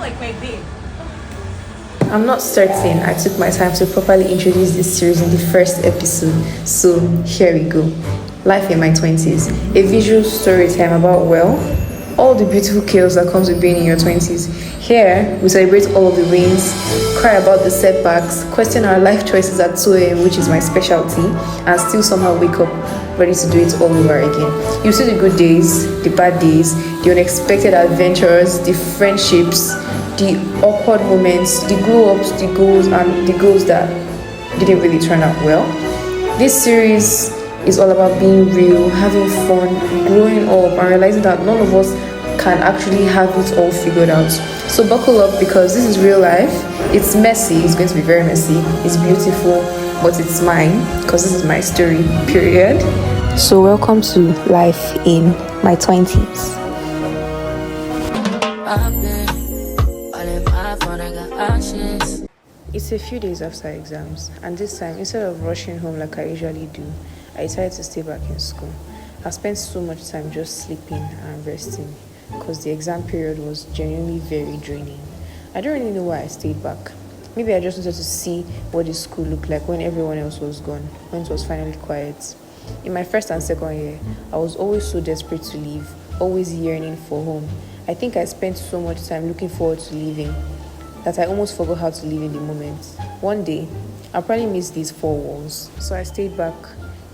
like my babe. I'm not certain I took my time to properly introduce this series in the first episode, so here we go. Life in my 20s, a visual story time about, well, all the beautiful chaos that comes with being in your 20s. Here, we celebrate all of the wins, cry about the setbacks, question our life choices at 2 a.m., which is my specialty, and still somehow wake up ready to do it all over again. You see the good days, the bad days, the unexpected adventures, the friendships, the awkward moments, the glow-ups, the goals, and the goals that didn't really turn out well. This series is all about being real, having fun, growing up, and realizing that none of us can actually have it all figured out. So buckle up, because this is real life. It's messy, it's going to be very messy, it's beautiful, but it's mine, because this is my story, period. So welcome to life in my 20s. It's a few days after exams, and this time, instead of rushing home like I usually do, I decided to stay back in school. I spent so much time just sleeping and resting, because the exam period was genuinely very draining. I don't really know why I stayed back. Maybe I just wanted to see what the school looked like when everyone else was gone, when it was finally quiet. In my first and second year, I was always so desperate to leave, always yearning for home. I think I spent so much time looking forward to leaving that I almost forgot how to live in the moment. One day, I'll probably miss these four walls, so I stayed back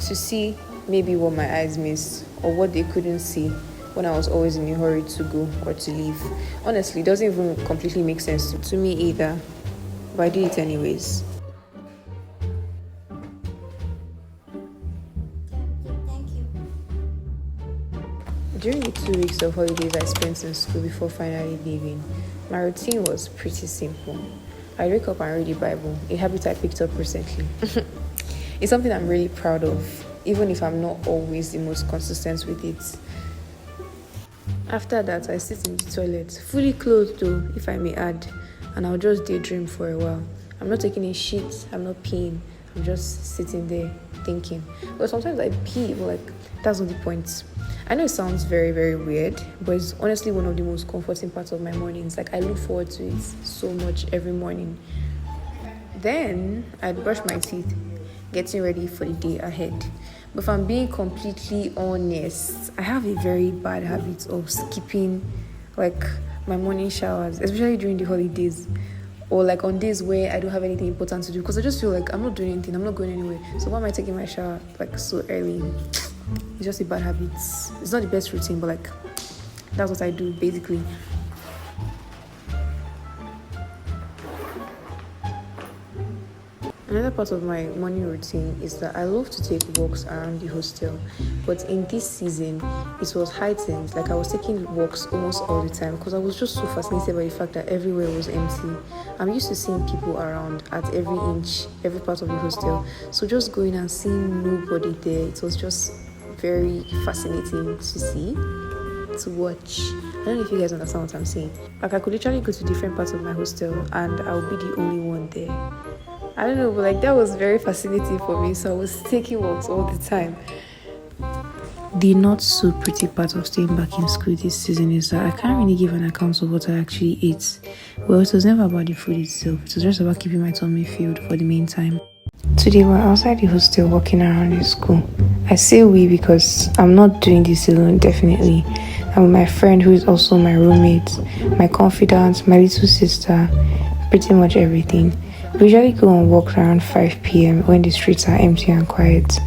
to see maybe what my eyes missed or what they couldn't see when I was always in a hurry to go or to leave. Honestly, it doesn't even completely make sense to me either, but I did it anyways. During the 2 weeks of holidays I spent in school before finally leaving, my routine was pretty simple. I wake up and read the Bible, a habit I picked up recently. It's something I'm really proud of, even if I'm not always the most consistent with it. After that, I sit in the toilet, fully clothed though, if I may add, and I'll just daydream for a while. I'm not taking a shit, I'm not peeing, I'm just sitting there thinking. But sometimes I pee, but like, that's not the point. I know it sounds very, very weird, but it's honestly one of the most comforting parts of my mornings. Like, I look forward to it so much every morning. Then I'd brush my teeth, getting ready for the day ahead. But if I'm being completely honest, I have a very bad habit of skipping like my morning showers, especially during the holidays, or like on days where I don't have anything important to do, because I just feel like I'm not doing anything, I'm not going anywhere. So why am I taking my shower like so early? It's just a bad habit. It's not the best routine, but like that's what I do basically. Another part of my morning routine is that I love to take walks around the hostel, but in this season it was heightened. Like, I was taking walks almost all the time because I was just so fascinated by the fact that everywhere was empty. I'm used to seeing people around at every inch, every part of the hostel, so just going and seeing nobody there, it was just very fascinating to see, to watch. I don't know if you guys understand what I'm saying. Like, I could literally go to different parts of my hostel and I'll be the only one there. I don't know, but like that was very fascinating for me, so I was taking walks all the time. The not so pretty part of staying back in school this season is that I can't really give an account of what I actually ate. Well, it was never about the food itself, it was just about keeping my tummy filled for the meantime. Today we're outside the hostel walking around the school. I say we because I'm not doing this alone, definitely. I'm with my friend who is also my roommate, my confidant, my little sister, pretty much everything. We usually go on walks around 5 p.m. when the streets are empty and quiet.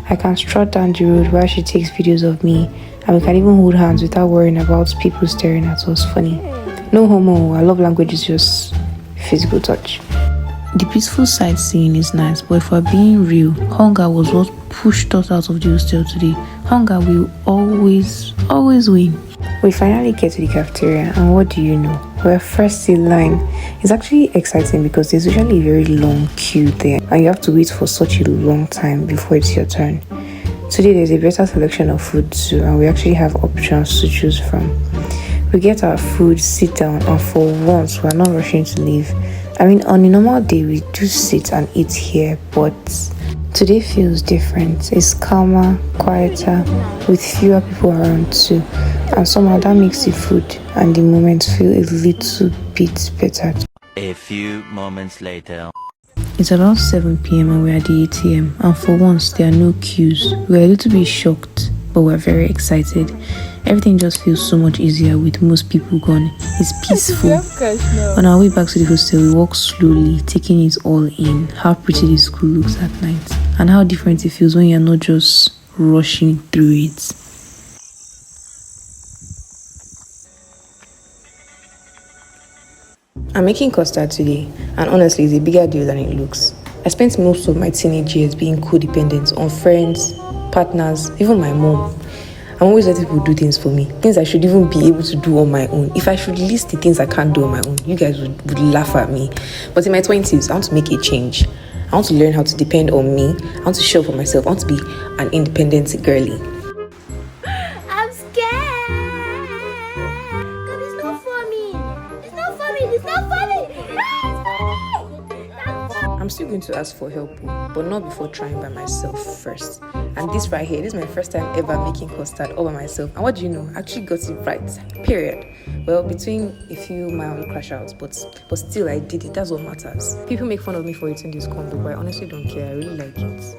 I can strut down the road while she takes videos of me, and we can even hold hands without worrying about people staring at us funny. No homo, our love language is just physical touch. The peaceful sightseeing is nice, but if we're being real, hunger was what pushed us out of the hostel today. Hunger will always win. We finally get to the cafeteria, and what do you know? We're first in line. It's actually exciting because there's usually a very long queue there, and you have to wait for such a long time before it's your turn. Today there's a better selection of food too, and we actually have options to choose from. We get our food, sit down, and for once we're not rushing to leave. I mean, on a normal day we do sit and eat here, but Today feels different. It's calmer, quieter, with fewer people around too. And somehow that makes the food and the moment feel a little bit better. A few moments later. It's about 7 p.m. and we're at the ATM, and for once there are no queues. We're a little bit shocked, but we're very excited. Everything just feels so much easier with most people gone. It's peaceful. On our way back to the hostel, we walk slowly, taking it all in. How pretty the school looks at night, and how different it feels when you're not just rushing through it. I'm making custard today, and honestly, it's a bigger deal than it looks. I spent most of my teenage years being codependent on friends, partners, even my mom. I'm always letting people do things for me, things I should even be able to do on my own. If I should list the things I can't do on my own, you guys would laugh at me. But in my 20s, I want to make a change. I want to learn how to depend on me. I want to show up for myself. I want to be an independent girly. I'm scared. God, it's not funny. It's not funny. It's not funny. No, it's funny. I'm still going to ask for help, but not before trying by myself first. And this right here, this is my first time ever making custard all by myself. And what do you know? I actually got it right. Period. Well, between a few mild crash outs, but still I did it. That's what matters. People make fun of me for eating this combo, but I honestly don't care. I really like it.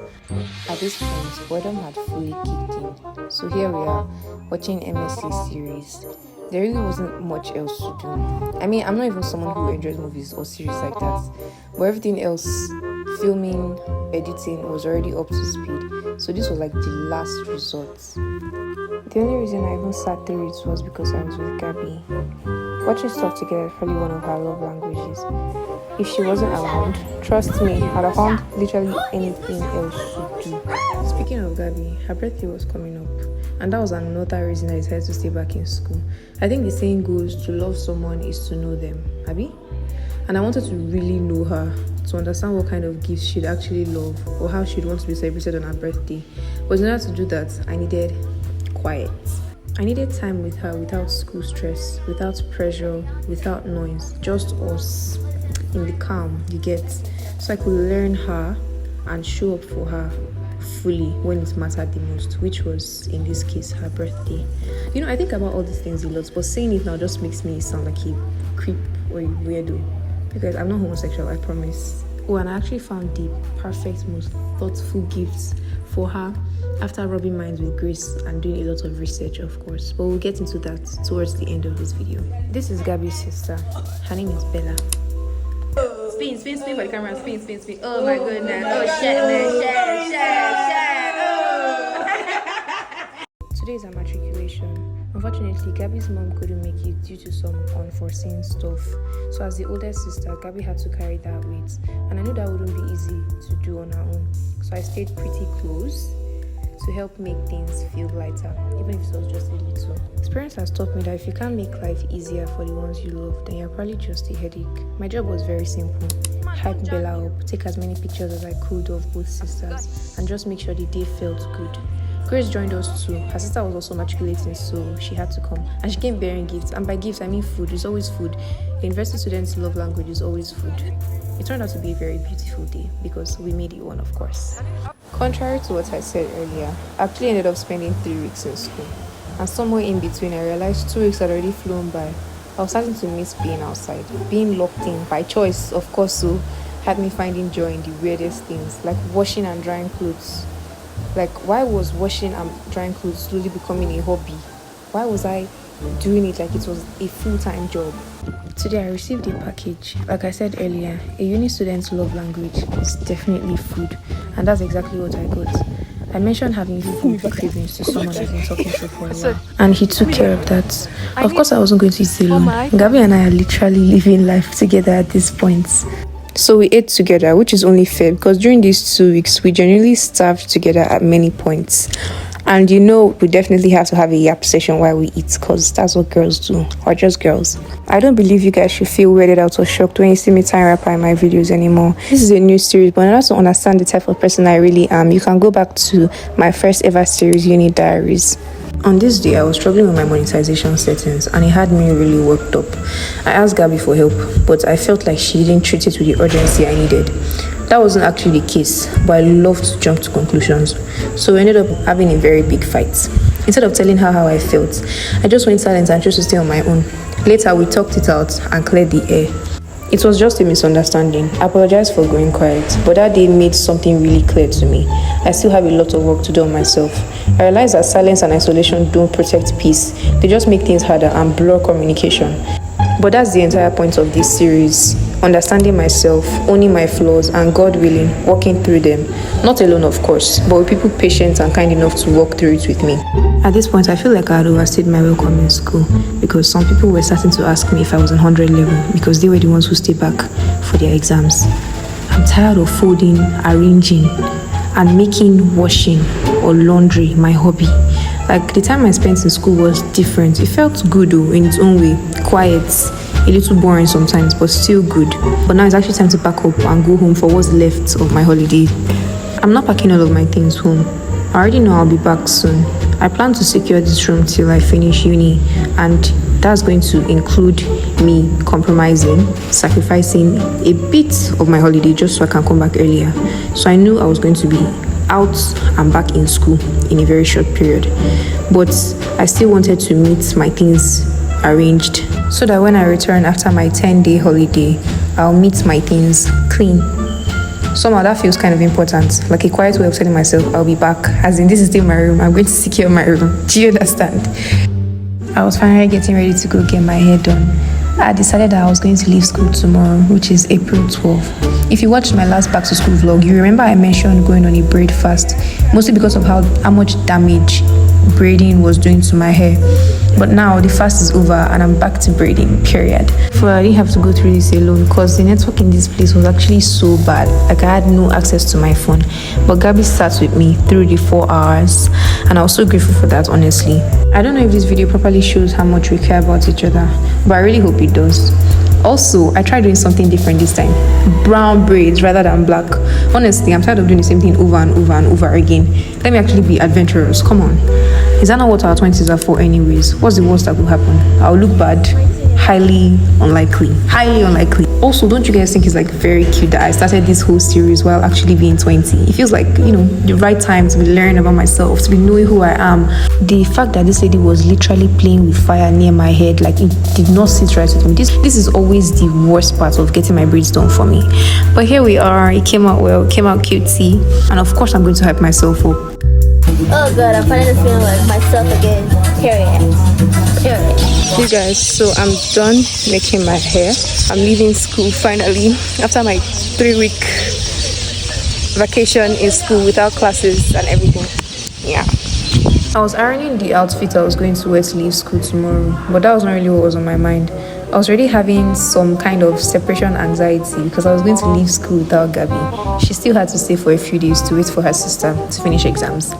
At this point, boredom had fully kicked in. So here we are, watching MSC series. There really wasn't much else to do. I mean, I'm not even someone who enjoys movies or series like that, but everything else, filming, editing, was already up to speed. So this was like the last resort. The only reason I even sat through it was because I was with Gabby. Watching stuff together is probably one of her love languages. If she wasn't around, trust me, I'd have found literally anything else to do. Speaking of Gabby, her birthday was coming up, and that was another reason I decided to stay back in school. I think the saying goes, to love someone is to know them, Abby? And I wanted to really know her, to understand what kind of gifts she'd actually love, or how she'd want to be celebrated on her birthday. But in order to do that, I needed quiet. I needed time with her without school stress, without pressure, without noise, just us in the calm, you get, so I could learn her and show up for her fully when it mattered the most, which was in this case her birthday. You know, I think about all these things a lot, but saying it now just makes me sound like a creep or a weirdo, because I'm not homosexual, I promise. Oh, and I actually found the perfect, most thoughtful gifts for her after rubbing minds with Grace and doing a lot of research, of course, but we'll get into that towards the end of this video. This is Gabby's sister. Her name is Bella. Spin for the camera. Spin. Oh my goodness. Oh, shit, man. Shit. Oh. Today is our matriculation. Unfortunately, Gabby's mom couldn't make it due to some unforeseen stuff. So as the oldest sister, Gabby had to carry that weight. And I knew that wouldn't be easy to do on her own. So I stayed pretty close to help make things feel lighter, even if it was just a little. Experience has taught me that if you can't make life easier for the ones you love, then you're probably just a headache. My job was very simple. Hype Bella up, take as many pictures as I could of both sisters, and just make sure the day felt good. Grace joined us too. Her sister was also matriculating, so she had to come. And she came bearing gifts. And by gifts, I mean food. It's always food. The university students' love language is always food. It turned out to be a very beautiful day because we made it one, of course. Contrary to what I said earlier, I actually ended up spending 3 weeks in school. And somewhere in between, I realized 2 weeks had already flown by. I was starting to miss being outside. Being locked in, by choice, of course, so had me finding joy in the weirdest things, like washing and drying clothes. Like, why was washing and drying clothes slowly becoming a hobby? Why was I doing it like it was a full-time job? Today I received a package. Like I said earlier, a uni student's love language is definitely food, and that's exactly what I got. I mentioned having food cravings to someone I've been talking to for a while, and he took care of that. Of course, I wasn't going to eat alone. Gabby and I are literally living life together at this point. So we ate together, which is only fair because during these 2 weeks, we generally starved together at many points. And you know, we definitely have to have a yap session while we eat because that's what girls do, or just girls. I don't believe you guys should feel weirded out or shocked when you see me tying wrapper in my videos anymore. This is a new series, but in order to understand the type of person I really am, you can go back to my first ever series, Uni Diaries. On this day, I was struggling with my monetization settings and it had me really worked up. I asked Gabby for help, but I felt like she didn't treat it with the urgency I needed. That wasn't actually the case, but I loved to jump to conclusions. So we ended up having a very big fight. Instead of telling her how I felt, I just went silent and chose to stay on my own. Later, we talked it out and cleared the air. It was just a misunderstanding. I apologized for going quiet, but that day made something really clear to me. I still have a lot of work to do on myself. I realized that silence and isolation don't protect peace. They just make things harder and blur communication. But that's the entire point of this series. Understanding myself, owning my flaws, and God willing, walking through them. Not alone, of course, but with people patient and kind enough to walk through it with me. At this point, I feel like I had overstayed my welcome in school because some people were starting to ask me if I was on 100 level because they were the ones who stayed back for their exams. I'm tired of folding, arranging, and making washing or laundry my hobby. Like, the time I spent in school was different. It felt good though, in its own way. Quiet, a little boring sometimes, but still good. But now it's actually time to pack up and go home for what's left of my holiday. I'm not packing all of my things home. I already know I'll be back soon. I plan to secure this room till I finish uni, and that's going to include me compromising, sacrificing a bit of my holiday just so I can come back earlier. So I knew I was going to be out and back in school in a very short period, but I still wanted to meet my things arranged so that when I return after my 10-day holiday, I'll meet my things clean. Somehow that feels kind of important, like a quiet way of telling myself I'll be back, as in this is still my room, I'm going to secure my room. Do you understand? I was finally getting ready to go get my hair done. I decided that I was going to leave school tomorrow, which is April 12th. If you watched my last back to school vlog, you remember I mentioned going on a braid fast, mostly because of how much damage braiding was doing to my hair. But now the fast is over and I'm back to braiding, period. I didn't have to go through this alone because the network in this place was actually so bad. Like, I had no access to my phone. But Gabbys sat with me through the 4 hours and I was so grateful for that, honestly. I don't know if this video properly shows how much we care about each other, but I really hope it does. Also, I tried doing something different this time. Brown braids rather than black. Honestly, I'm tired of doing the same thing over and over and over again. Let me actually be adventurous. Come on. Is that not what our 20s are for anyways? What's the worst that could happen? I'll look bad. Highly unlikely. Highly unlikely. Also, don't you guys think it's like very cute that I started this whole series while actually being 20? It feels like, the right time to be learning about myself, to be knowing who I am. The fact that this lady was literally playing with fire near my head, like, it did not sit right with me. This is always the worst part of getting my braids done for me. But here we are. It came out well, it came out cutesy, and of course I'm going to hype myself up. Oh god, I'm finally feeling like myself again. Period. You guys, so I'm done making my hair. I'm leaving school finally after my 3-week vacation in school without classes and everything. Yeah. I was ironing the outfit I was going to wear to leave school tomorrow, but that was not really what was on my mind. I was already having some kind of separation anxiety because I was going to leave school without Gabby. She still had to stay for a few days to wait for her sister to finish exams.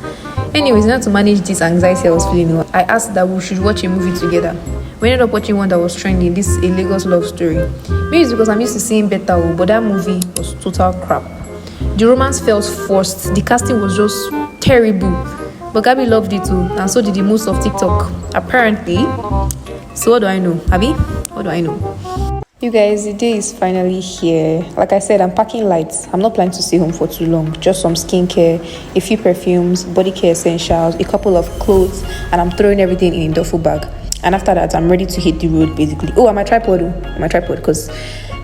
Anyways, in order to manage this anxiety I was feeling, I asked that we should watch a movie together. We ended up watching one that was trending, this A Lagos Love Story. Maybe it's because I'm used to seeing better, but that movie was total crap. The romance felt forced, the casting was just terrible. But Gabby loved it too, and so did the most of TikTok, apparently. So what do I know, Abby? What do I know? You guys, the day is finally here. Like I said, I'm packing light. I'm not planning to stay home for too long. Just some skincare, a few perfumes, body care essentials, a couple of clothes, and I'm throwing everything in a duffel bag. And after that, I'm ready to hit the road, basically. Oh, and my tripod, because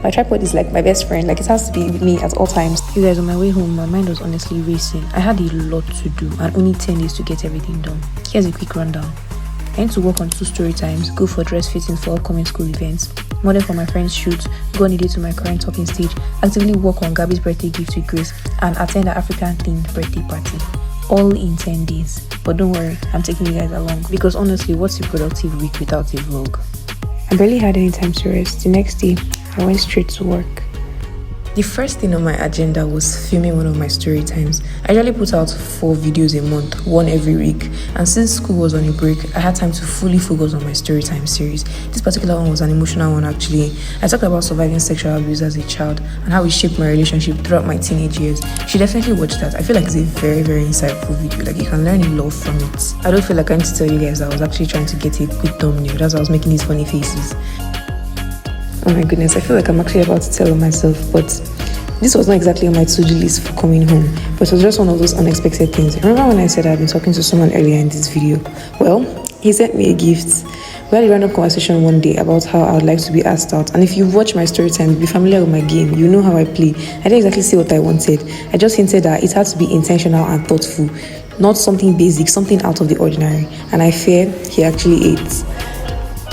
my tripod is like my best friend. Like, it has to be with me at all times. You guys, on my way home, my mind was honestly racing. I had a lot to do and only 10 days to get everything done. Here's a quick rundown. I need to work on 2 story times, go for dress fittings for upcoming school events, model for my friend's shoot, go on a date to my current talking stage, actively work on Gabby's birthday gift with Grace, and attend an African-themed birthday party. All in 10 days. But don't worry, I'm taking you guys along. Because honestly, what's a productive week without a vlog? I barely had any time to rest. The next day, I went straight to work. The first thing on my agenda was filming one of my story times. I usually put out 4 videos a month, 1 every week. And since school was on a break, I had time to fully focus on my story time series. This particular one was an emotional one actually. I talked about surviving sexual abuse as a child and how it shaped my relationship throughout my teenage years. You should definitely watch that. I feel like it's a very, very insightful video. Like, you can learn a lot from it. I don't feel like I need to tell you guys that I was actually trying to get a good thumbnail. That's why I was making these funny faces. Oh my goodness, I feel like I'm actually about to tell on myself, but This was not exactly on my to-do list for coming home, but it was just one of those unexpected things. Remember when I said I'd been talking to someone earlier in this video? Well, he sent me a gift. We had a random conversation one day about how I would like to be asked out, and if you watch my story time, be familiar with my game, you know how I play. I didn't exactly say what I wanted. I just hinted that it had to be intentional and thoughtful, not something basic, something out of the ordinary, and I fear he actually ate.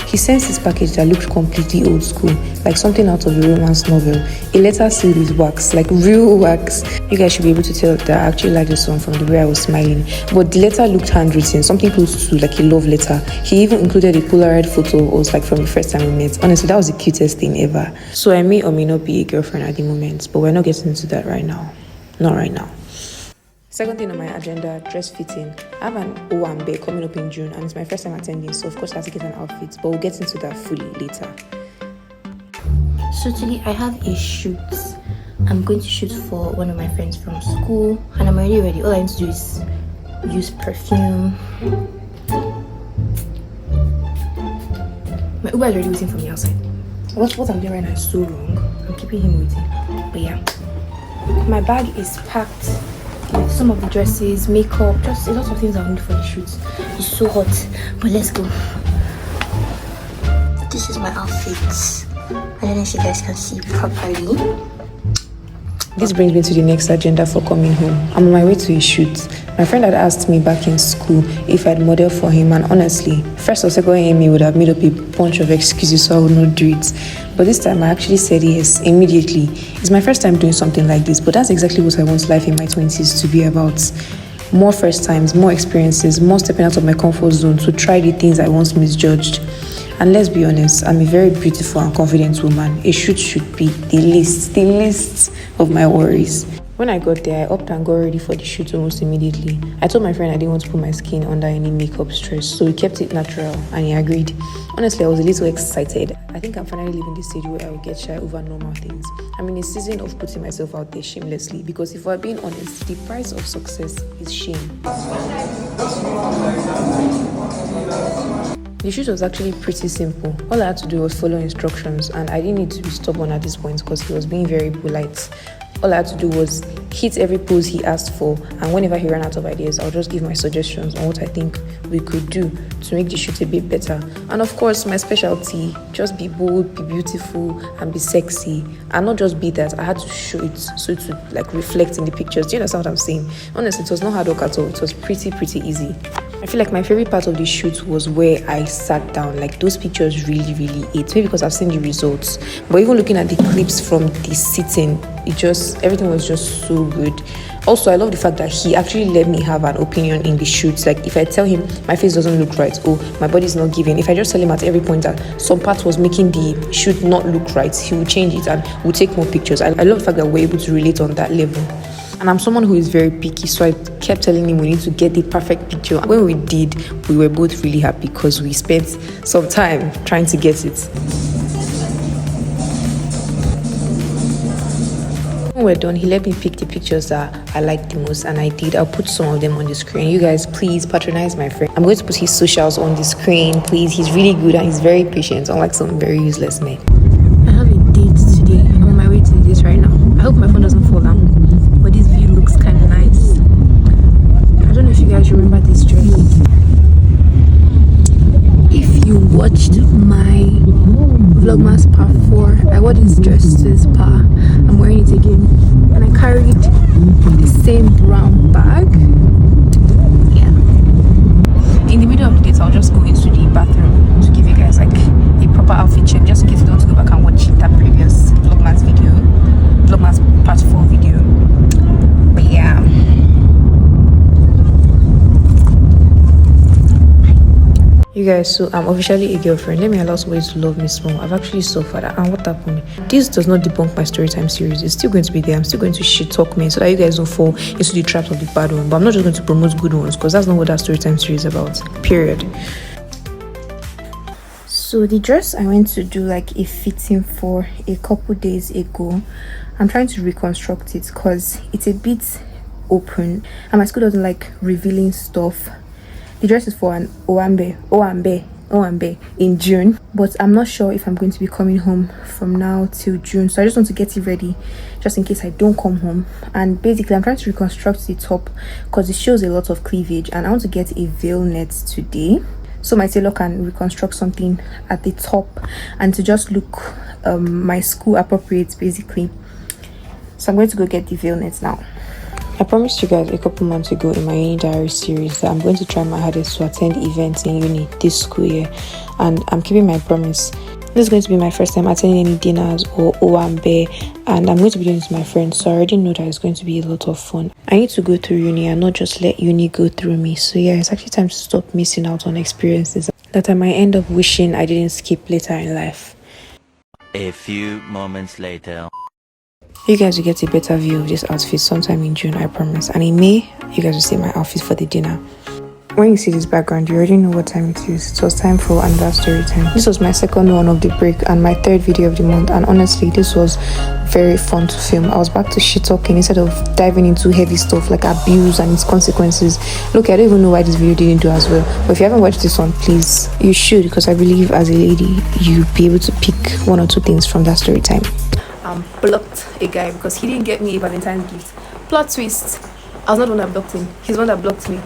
He sent this package that looked completely old school, like something out of a romance novel. A letter sealed with wax, like real wax. You guys should be able to tell that I actually liked this one from the way I was smiling. But the letter looked handwritten, something close to like a love letter. He even included a Polaroid photo. It was like from the first time we met. Honestly, that was the cutest thing ever. So I may or may not be a girlfriend at the moment, but we're not getting into that right now. Not right now. Second thing on my agenda, dress fitting. I have an Owambe coming up in June, and it's my first time attending, so of course I have to get an outfit, but we'll get into that fully later. So today I have a shoot. I'm going to shoot for one of my friends from school, and I'm already ready. All I need to do is use perfume. My Uber is already waiting for me outside. What I'm doing right now is so wrong. I'm keeping him waiting. But yeah, my bag is packed. Some of the dresses, makeup, just a lot of things I need for the shoot. It's so hot, but let's go. This is my outfit. I don't know if you guys can see properly. This brings me to the next agenda for coming home. I'm on my way to a shoot. My friend had asked me back in school if I'd model for him, and honestly, first or second year me would have made up a bunch of excuses so I would not do it. But this time I actually said yes immediately. It's my first time doing something like this, but that's exactly what I want life in my 20s to be about. More first times, more experiences, more stepping out of my comfort zone to try the things I once misjudged. And let's be honest, I'm a very beautiful and confident woman. A shoot should be the least of my worries. When I got there, I upped and got ready for the shoot almost immediately. I told my friend I didn't want to put my skin under any makeup stress, so we kept it natural, and he agreed. Honestly, I was a little excited. I think I'm finally leaving the stage where I will get shy over normal things. I'm in a season of putting myself out there shamelessly, because if we're being honest, the price of success is shame. The shoot was actually pretty simple. All I had to do was follow instructions, and I didn't need to be stubborn at this point because he was being very polite. All I had to do was hit every pose he asked for, and whenever he ran out of ideas, I'll just give my suggestions on what I think we could do to make the shoot a bit better. And of course, my specialty, just be bold, be beautiful, and be sexy. And not just be that, I had to show it so it would like reflect in the pictures. Do you understand what I'm saying? Honestly, it was not hard work at all. It was pretty easy. I feel like my favorite part of the shoot was where I sat down. Like, those pictures really ate. Maybe because I've seen the results, but even looking at the clips from the sitting, everything was just so good. Also, I love the fact that he actually let me have an opinion in the shoots. Like, if I tell him my face doesn't look right, or my body's not giving, if I just tell him at every point that some part was making the shoot not look right, he will change it and we'll take more pictures. I love the fact that we're able to relate on that level. And I'm someone who is very picky, so I kept telling him we need to get the perfect picture. When we did, we were both really happy because we spent some time trying to get it. When we're done, he let me pick the pictures that I liked the most, and I did. I'll put some of them on the screen. You guys, please patronize my friend. I'm going to put his socials on the screen, please. He's really good and he's very patient, unlike some very useless men. I have a date today. I'm on my way to the date right now. I hope my phone doesn't fall down, but this view looks kind of nice. I don't know if you guys remember this dress. If you watched my Vlogmas part 4, I wore this dress to this spa. I'm wearing it again, and I carried the same brown bag. Yeah. In the middle of the date, I'll just go into the bathroom to give you guys like a proper outfit check, just in case you don't go back and watch that previous Vlogmas part 4 video. But yeah. You guys, so I'm officially a girlfriend. Let me allow somebody to love me small. I've actually suffered, and what happened? This does not debunk my storytime series. It's still going to be there. I'm still going to shit talk me so that you guys don't fall into the traps of the bad one. But I'm not just going to promote good ones, because that's not what that storytime series is about. Period. So the dress I went to do like a fitting for a couple days ago, I'm trying to reconstruct it because it's a bit open, and my school doesn't like revealing stuff. The dress is for an Owambe Owambe in June, but I'm not sure if I'm going to be coming home from now till June, so I just want to get it ready just in case I don't come home. And basically I'm trying to reconstruct the top because it shows a lot of cleavage, and I want to get a veil net today so my tailor can reconstruct something at the top and to just look my school appropriate basically. So I'm going to go get the veil net now. I promised you guys a couple months ago in my uni diary series that I'm going to try my hardest to attend events in uni this school year, and I'm keeping my promise. This is going to be my first time attending any dinners or Owambe, and I'm going to be doing this with my friends, so I already know that it's going to be a lot of fun. I need to go through uni and not just let uni go through me. So yeah, it's actually time to stop missing out on experiences that I might end up wishing I didn't skip later in life. A few moments later. You guys will get a better view of this outfit sometime in June, I promise. And in May, you guys will see my outfit for the dinner. When you see this background, you already know what time it is. It was time for another story time. This was my second one of the break and my third video of the month. And honestly, this was very fun to film. I was back to shit talking instead of diving into heavy stuff like abuse and its consequences. Look, I don't even know why this video didn't do as well. But if you haven't watched this one, please, you should, because I believe as a lady, you'll be able to pick one or two things from that story time. Blocked a guy because he didn't get me a Valentine's gift. Plot twist, I was not the one that blocked him. He's the one that blocked me.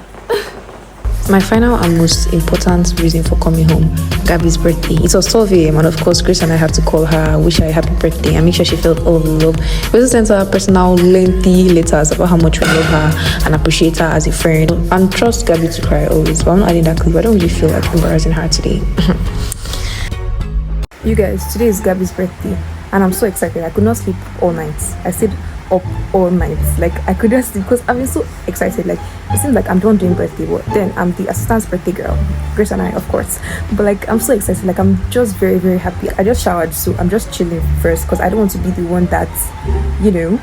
My final and most important reason for coming home, Gabby's birthday. It was 12 a.m. and of course Grace and I had to call her, wish her a happy birthday and make sure she felt all the love. We also sent her personal lengthy letters about how much we love her and appreciate her as a friend, and trust Gabby to cry always. But I'm not adding that clip. I don't really feel like embarrassing her today. You guys, today is Gabby's birthday and I'm so excited. I could not sleep all night. I stayed up all night. Like, I couldn't sleep because I've been so excited. Like, it seems like I'm done doing birthday, but then I'm the assistant's birthday girl, Grace and I, of course. But like, I'm so excited. Like, I'm just very, very happy. I just showered, so I'm just chilling first because I don't want to be the one that, you know,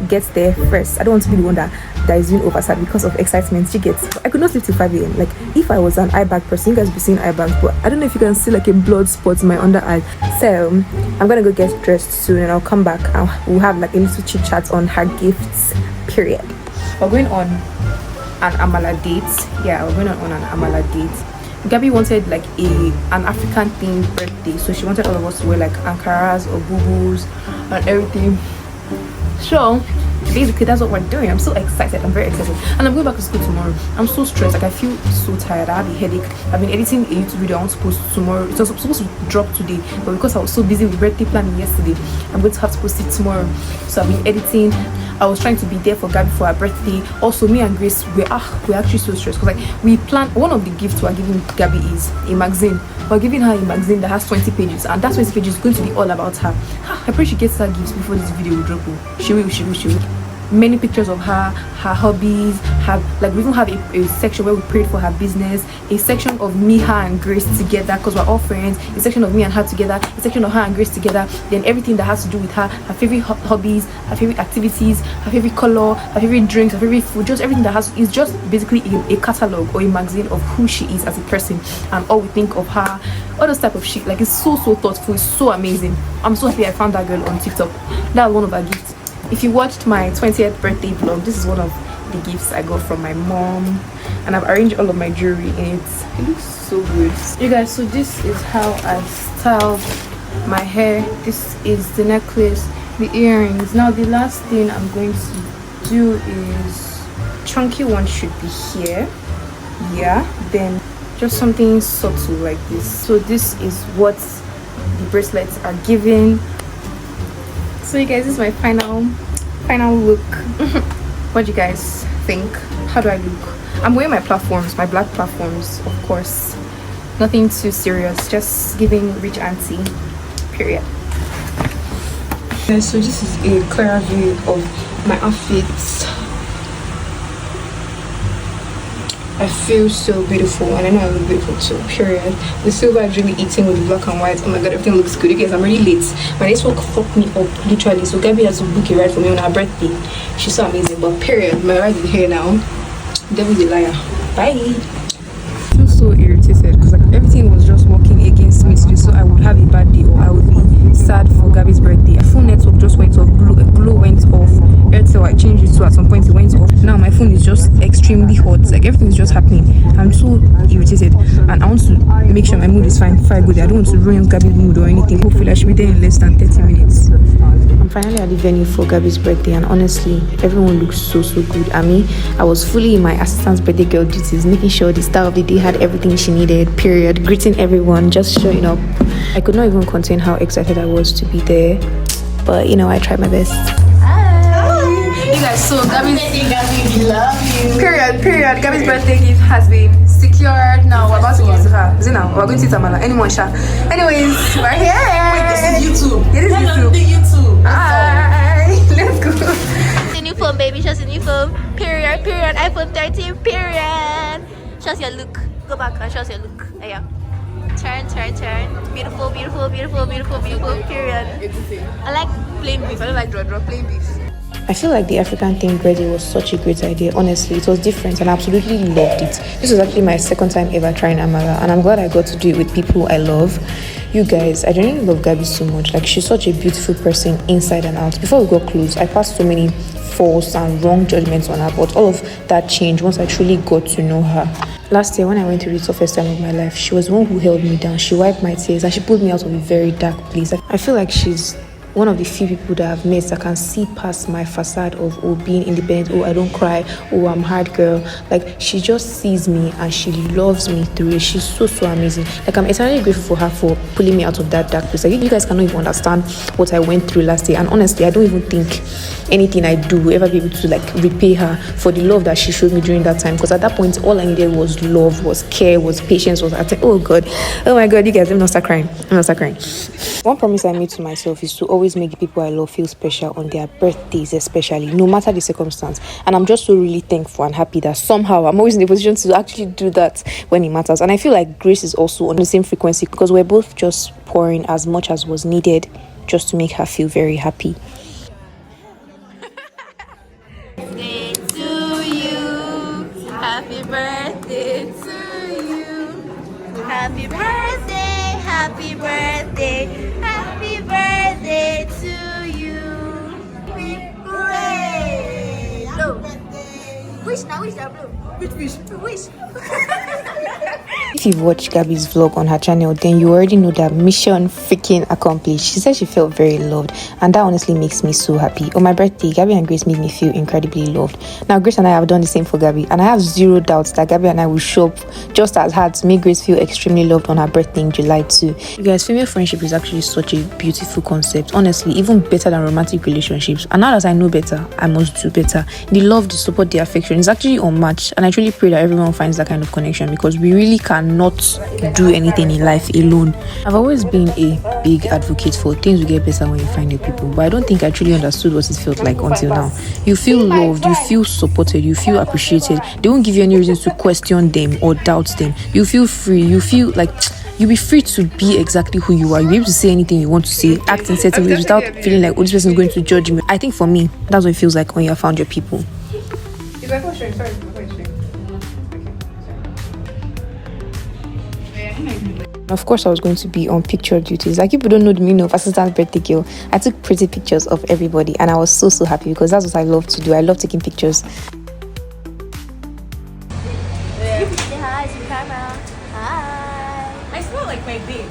gets there first. I don't want to be the one that is doing oversight because of excitement. She gets. I could not sleep till 5 a.m. Like, if I was an eye bag person, you guys be seeing eye bags, but I don't know if you can see like a blood spot in my under eye. So I'm gonna go get dressed soon and I'll come back and we'll have like a little chit chat on her gifts. Period. We're going on an Amala date. Yeah, we're going on an Amala date. Gabby wanted like an African themed birthday, so she wanted all of us to wear like Ankaras or boo-boos and everything. So basically that's what we're doing. I'm so excited. I'm very excited, and I'm going back to school tomorrow. I'm so stressed. Like, I feel so tired. I have a headache. I've been editing a YouTube video I want to post tomorrow. It was supposed to drop today, but because I was so busy with birthday planning yesterday, I'm going to have to post it tomorrow. So I've been editing. I was trying to be there for Gabby for her birthday. Also, me and Grace, we're actually so stressed because like we planned, one of the gifts we're giving Gabby is a magazine. We're giving her a magazine that has 20 pages, and that 20 pages is going to be all about her. I pray she gets her gifts before this video will drop. She will. Many pictures of her hobbies, we even have a section where we prayed for her business, a section of me, her and Grace together because we're all friends, a section of me and her together, a section of her and Grace together, then everything that has to do with her favorite hobbies, her favorite activities, her favorite color, her favorite drinks, her favorite food, just everything that is just basically a catalog or a magazine of who she is as a person and all we think of her, all those type of shit. Like, it's so thoughtful, it's so amazing. I'm so happy I found that girl on TikTok. That was one of her gifts. If you watched my 20th birthday vlog, this is one of the gifts I got from my mom, and I've arranged all of my jewelry in it. It looks so good. You guys, so this is how I styled my hair. This is the necklace, the earrings. Now the last thing I'm going to do is chunky one should be here. Yeah, then just something subtle like this. So this is what the bracelets are giving. So you guys, this is my final look. What do you guys think? How do I look? I'm wearing my platforms, my black platforms, of course. Nothing too serious, just giving rich auntie, period. So this is a clearer view of my outfits. I feel so beautiful, and I know I look beautiful too, period. The silver is really eating with the black and white. Oh my god, everything looks good. You guys, I'm really late. My next work fucked me up, literally. So Gabby has to book a ride for me on her birthday. She's so amazing, but period, my ride is here now. Devil's a liar. Bye. I'm so irritated because like everything was just working against me today, so I would have a bad day or I would be sad for Gabby's birthday. A full network just went off, glow went off, Airtel I changed it to at some point it went off. Now my phone is just extremely hot. Like everything is just happening. I'm so irritated, and I want to make sure my mood is fine before I go there. I don't want to ruin Gabby's mood or anything. Hopefully I should be there in less than 30 minutes. I'm finally at the venue for Gabby's birthday, and honestly, everyone looks so good. I was fully in my assistant's birthday girl duties, making sure the star of the day had everything she needed, period. Greeting everyone, just showing up. I could not even contain how excited I was to be there, but I tried my best. You guys, so Gabby's Gabby, we love you. period. Gabby's birthday gift has been secured. Now we're about to give it to her. Is it now? We're going to Tamala. Anyone, Sha? Anyways, we're here. Wait, this is YouTube. It is YouTube. YouTube. Hi. Let's go. The new phone, baby. Show us the new phone. Period. iPhone 13. Period. Show us your look. Go back and show us your look. There you go. Turn. Beautiful. Period. I like plain beef. I don't like draw plain beef. I feel like the African themed birthday was such a great idea. Honestly, it was different and I absolutely loved it. This was actually my second time ever trying amala, and I'm glad I got to do it with people I love. You guys, I genuinely love Gabby so much. Like, she's such a beautiful person inside and out. Before we got close, I passed so many false and wrong judgments on her, but all of that changed once I truly got to know her. Last year when I went through the toughest time of my life, she was the one who held me down. She wiped my tears and she pulled me out of a very dark place. I feel like she's one of the few people that I've met that can see past my facade of being independent, I don't cry, I'm hard girl. Like, she just sees me and she loves me through it. She's so amazing. Like, I'm eternally grateful for her for pulling me out of that dark place. Like, you guys cannot even understand what I went through last year, and honestly I don't even think anything I do will ever be able to repay her for the love that she showed me during that time, because at that point all I needed was love, was care, was patience, was oh my god, you guys, I'm not start crying. One promise I made to myself is to always make the people I love feel special on their birthdays, especially, no matter the circumstance. And I'm just so really thankful and happy that somehow I'm always in a position to actually do that when it matters. And I feel like Grace is also on the same frequency, because we're both just pouring as much as was needed just to make her feel very happy. Happy birthday to you. Happy birthday to you. Hooray! Blow. Wish now, blow. Wish. If you've watched Gabby's vlog on her channel, then you already know that mission freaking accomplished. She said she felt very loved, and that honestly makes me so happy. On my birthday, Gabby and Grace made me feel incredibly loved. Now, Grace and I have done the same for Gabby, and I have zero doubts that Gabby and I will show up just as hard to make Grace feel extremely loved on her birthday in July too. You guys, female friendship is actually such a beautiful concept. Honestly, even better than romantic relationships. And now that I know better, I must do better. The love, the support, the affection is actually unmatched, and I truly pray that everyone finds that kind of connection, because we really cannot do anything in life alone. I've always been a big advocate for things will get better when you find new people, but I don't think I truly understood what it felt like until now. You feel loved, you feel supported, you feel appreciated. They won't give you any reasons to question them or doubt them. You feel free, you feel like you'll be free to be exactly who you are. You'll be able to say anything you want to say, act in certain ways without feeling like, this person is going to judge me. I think for me, that's what it feels like when you have found your people. Of course, I was going to be on picture duties. Like, people don't know the meaning of assistant birthday girl. I took pretty pictures of everybody, and I was so happy, because that's what I love to do. I love taking pictures. Hi, to the camera. Hi. I smell like my babe.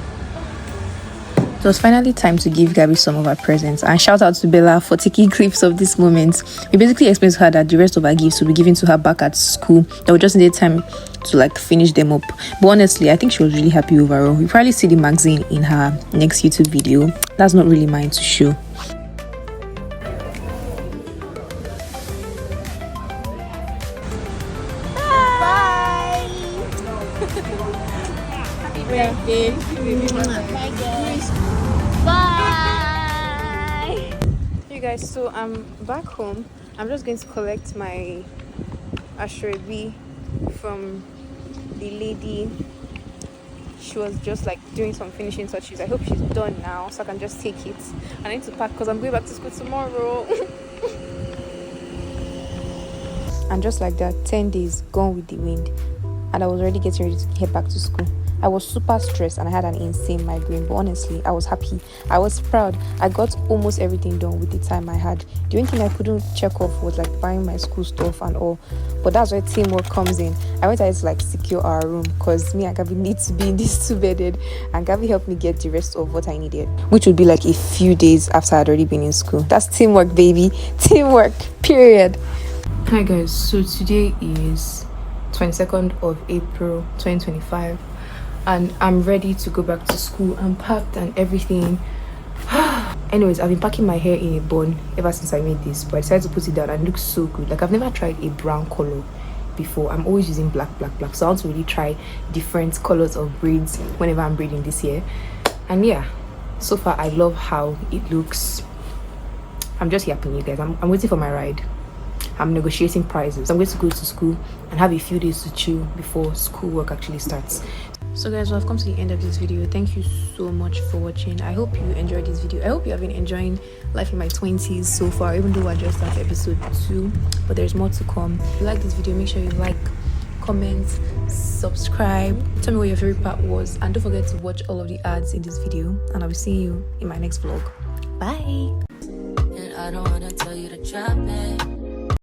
It was finally time to give Gabby some of her presents, and shout out to Bella for taking clips of this moment. We basically explained to her that the rest of her gifts will be given to her back at school. That we just needed time to finish them up. But honestly, I think she was really happy overall. You'll probably see the magazine in her next YouTube video. That's not really mine to show. Bye. Happy birthday. Bye. Hey guys, so I'm back home. I'm just going to collect my ashrebi from the lady. She was just doing some finishing touches. I hope she's done now, so I can just take it. I need to pack because I'm going back to school tomorrow. And just like that, 10 days gone with the wind, and I was already getting ready to head back to school. I was super stressed and I had an insane migraine, but honestly, I was happy. I was proud. I got almost everything done with the time I had. The only thing I couldn't check off was like buying my school stuff and all, but that's where teamwork comes in. I went ahead to like secure our room because me and Gabby need to be in this two-bedded, and Gabby helped me get the rest of what I needed, which would be like a few days after I'd already been in school. That's teamwork, baby. Teamwork, period. Hi guys, so today is 22nd of April 2025 and I'm ready to go back to school. I'm packed and everything. Anyways, I've been packing my hair in a bun ever since I made this, but I decided to put it down and it looks so good. Like, I've never tried a brown color before. I'm always using black, so I want to really try different colors of braids whenever I'm braiding this year. And yeah, so far I love how it looks. I'm just yapping, you guys. I'm waiting for my ride. I'm negotiating prices. I'm going to go to school and have a few days to chill before school work actually starts. So guys, I've come to the end of this video. Thank you so much for watching. I hope you enjoyed this video. I hope you have been enjoying life in my 20s so far, even though I just started episode 2, but there's more to come. If you like this video, make sure you like, comment, subscribe, tell me what your favorite part was, and don't forget to watch all of the ads in this video, and I will see you in my next vlog. Bye. And I don't wanna tell you to drop it.